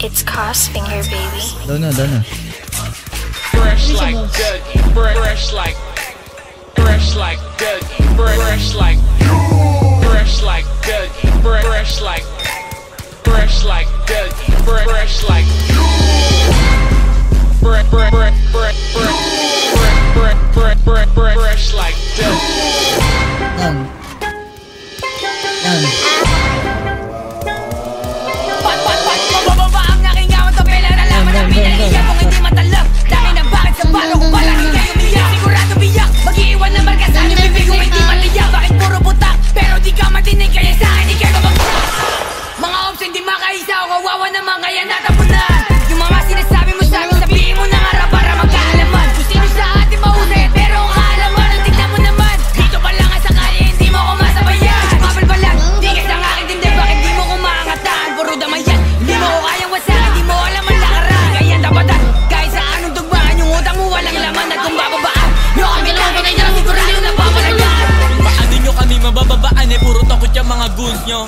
It's Costing here, baby. Daw na, daw na. Fresh like Dougie, fresh like Dougie, fresh like Dougie, fresh like Dougie, fresh like Dougie, fresh like fresh like Dougie. Mababa ang aking gawan to pela na laman ang pinaliya kung hindi matalab. Dami na bakit sa balo kung palagi kayo umiyak. Sigurado biyak, mag-iiwan na marka sa aking bibig kung hindi matiyak. Bakit puro butak, pero di ka matinig kaya sa akin di kayo mag-rock. Mga ops hindi makaisa o kawawa naman kaya natapunan. Yung mga sinasabi mo sa amin, sabihin mo na nga para magkaalaman. Kung sino sa atin mahusay, pero ang kaalaman ang tignan mo naman. Dito pa lang sa kanya, hindi mo ko masabayan. Mabal pa lang, di ka sa akin din, bakit di mo ko maangataan? Puro damay yan, hindi mo ko kayang wasakan, di mo alam ang lakaran. Kaya dapat kahit sa anong tugmaan, yung utang mo walang laman at kung bababaan. Yung kami lang, kaya lang sigurado yung napapalagaan. Paano nyo kami mabababaan puro takot yung mga goons nyo.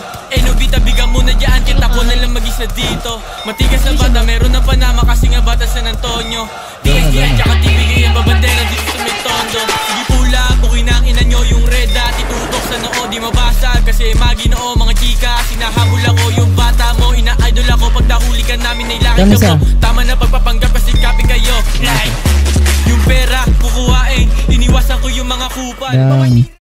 Nobita bigang muna dyan, kita ko nalang mag-isa dito. Matigas na bata, meron na Panama kasi nga bata San Antonio. DSDN tsaka TVG ang babandera dito sa may tondo. Sige pula, bukin ang ina nyo yung red dot. Itutok sa noo, di mabasag kasi maginoo mga chika. Sinahabol ako yung bata mo, ina-idol ako. Pag nahuli ka namin ay langit ka mo. Tama na pagpapanggap kasi copy kayo. Like, yung pera kukuhain, iniwasan ko yung mga kupal.